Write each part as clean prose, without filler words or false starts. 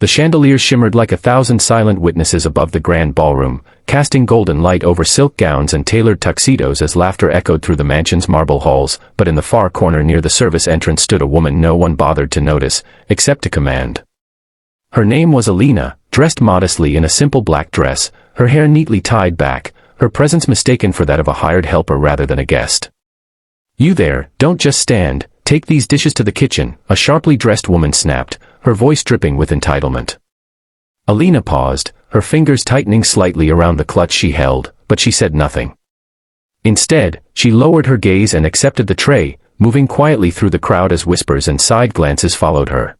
The chandeliers shimmered like 1,000 silent witnesses above the grand ballroom, casting golden light over silk gowns and tailored tuxedos as laughter echoed through the mansion's marble halls. But in the far corner near the service entrance stood a woman no one bothered to notice, except to command. Her name was Alina, dressed modestly in a simple black dress, her hair neatly tied back, her presence mistaken for that of a hired helper rather than a guest. "You there, don't just stand, take these dishes to the kitchen," a sharply dressed woman snapped, her voice dripping with entitlement. Alina paused, her fingers tightening slightly around the clutch she held, but she said nothing. Instead, she lowered her gaze and accepted the tray, moving quietly through the crowd as whispers and side glances followed her.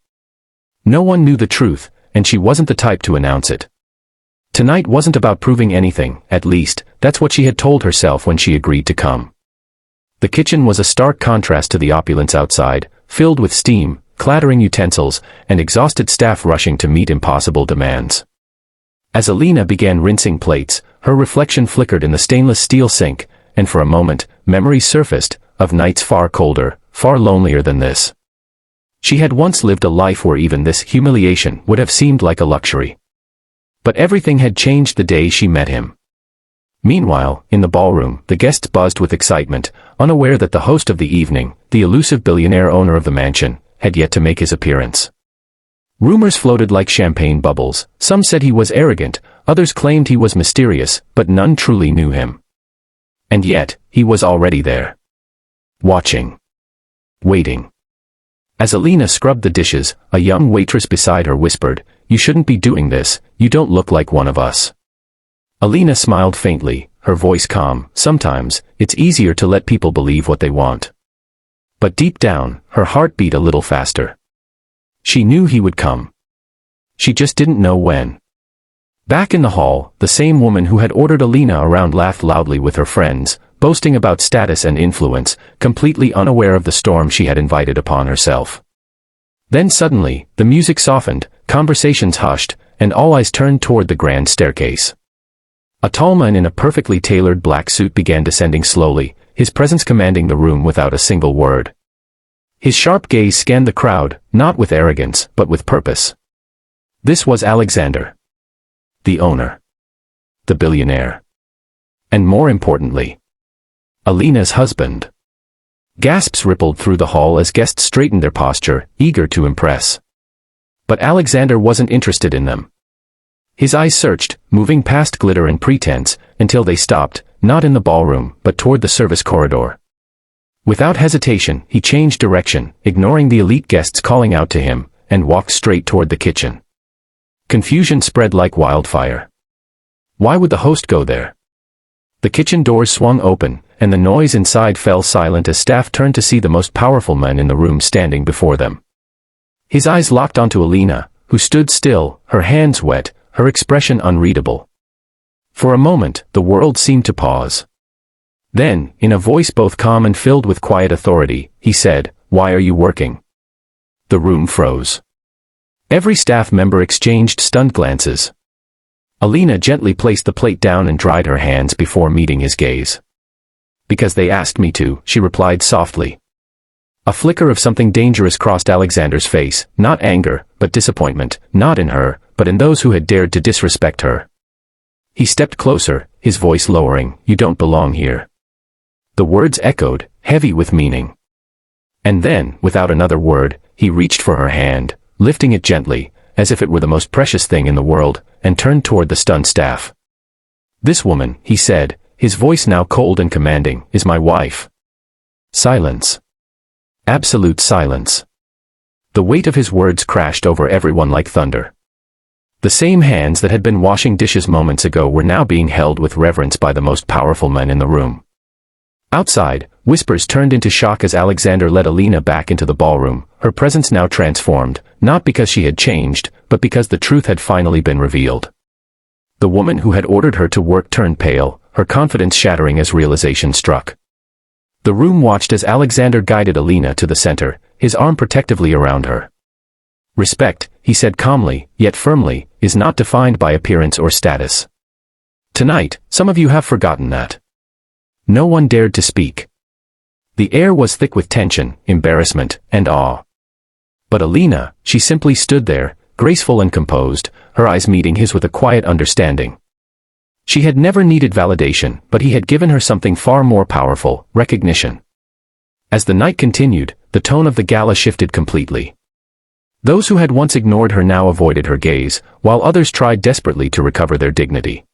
No one knew the truth, and she wasn't the type to announce it. Tonight wasn't about proving anything, at least, that's what she had told herself when she agreed to come. The kitchen was a stark contrast to the opulence outside, filled with steam, clattering utensils, and exhausted staff rushing to meet impossible demands. As Alina began rinsing plates, her reflection flickered in the stainless steel sink, and for a moment, memories surfaced, of nights far colder, far lonelier than this. She had once lived a life where even this humiliation would have seemed like a luxury. But everything had changed the day she met him. Meanwhile, in the ballroom, the guests buzzed with excitement, unaware that the host of the evening, the elusive billionaire owner of the mansion, had yet to make his appearance. Rumors floated like champagne bubbles. Some said he was arrogant, others claimed he was mysterious, but none truly knew him. And yet, he was already there. Watching. Waiting. As Alina scrubbed the dishes, a young waitress beside her whispered, "You shouldn't be doing this, you don't look like one of us." Alina smiled faintly, her voice calm. Sometimes, it's easier to let people believe what they want. But deep down, her heart beat a little faster. She knew he would come. She just didn't know when. Back in the hall, the same woman who had ordered Alina around laughed loudly with her friends, boasting about status and influence, completely unaware of the storm she had invited upon herself. Then suddenly, the music softened, conversations hushed, and all eyes turned toward the grand staircase. A tall man in a perfectly tailored black suit began descending slowly, his presence commanding the room without a single word. His sharp gaze scanned the crowd, not with arrogance, but with purpose. This was Alexander. The owner. The billionaire. And more importantly, Alina's husband. Gasps rippled through the hall as guests straightened their posture, eager to impress. But Alexander wasn't interested in them. His eyes searched, moving past glitter and pretense, until they stopped, not in the ballroom, but toward the service corridor. Without hesitation, he changed direction, ignoring the elite guests calling out to him, and walked straight toward the kitchen. Confusion spread like wildfire. Why would the host go there? The kitchen doors swung open, and the noise inside fell silent as staff turned to see the most powerful man in the room standing before them. His eyes locked onto Alina, who stood still, her hands wet, her expression unreadable. For a moment, the world seemed to pause. Then, in a voice both calm and filled with quiet authority, he said, "Why are you working?" The room froze. Every staff member exchanged stunned glances. Alina gently placed the plate down and dried her hands before meeting his gaze. "Because they asked me to," she replied softly. A flicker of something dangerous crossed Alexander's face, not anger, but disappointment, not in her, but in those who had dared to disrespect her. He stepped closer, his voice lowering, "You don't belong here." The words echoed, heavy with meaning. And then, without another word, he reached for her hand, lifting it gently, as if it were the most precious thing in the world, and turned toward the stunned staff. "This woman," he said, his voice now cold and commanding, "is my wife." Silence. Absolute silence. The weight of his words crashed over everyone like thunder. The same hands that had been washing dishes moments ago were now being held with reverence by the most powerful men in the room. Outside, whispers turned into shock as Alexander led Alina back into the ballroom, her presence now transformed, not because she had changed, but because the truth had finally been revealed. The woman who had ordered her to work turned pale, her confidence shattering as realization struck. The room watched as Alexander guided Alina to the center, his arm protectively around her. "Respect," he said calmly, yet firmly, "is not defined by appearance or status. Tonight, some of you have forgotten that." No one dared to speak. The air was thick with tension, embarrassment, and awe. But Alina, she simply stood there, graceful and composed, her eyes meeting his with a quiet understanding. She had never needed validation, but he had given her something far more powerful, recognition. As the night continued, the tone of the gala shifted completely. Those who had once ignored her now avoided her gaze, while others tried desperately to recover their dignity.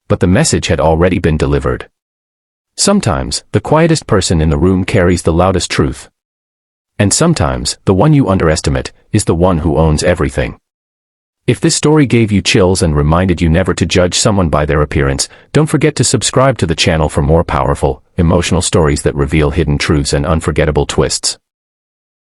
But the message had already been delivered. Sometimes, the quietest person in the room carries the loudest truth. And sometimes, the one you underestimate is the one who owns everything. If this story gave you chills and reminded you never to judge someone by their appearance, don't forget to subscribe to the channel for more powerful, emotional stories that reveal hidden truths and unforgettable twists.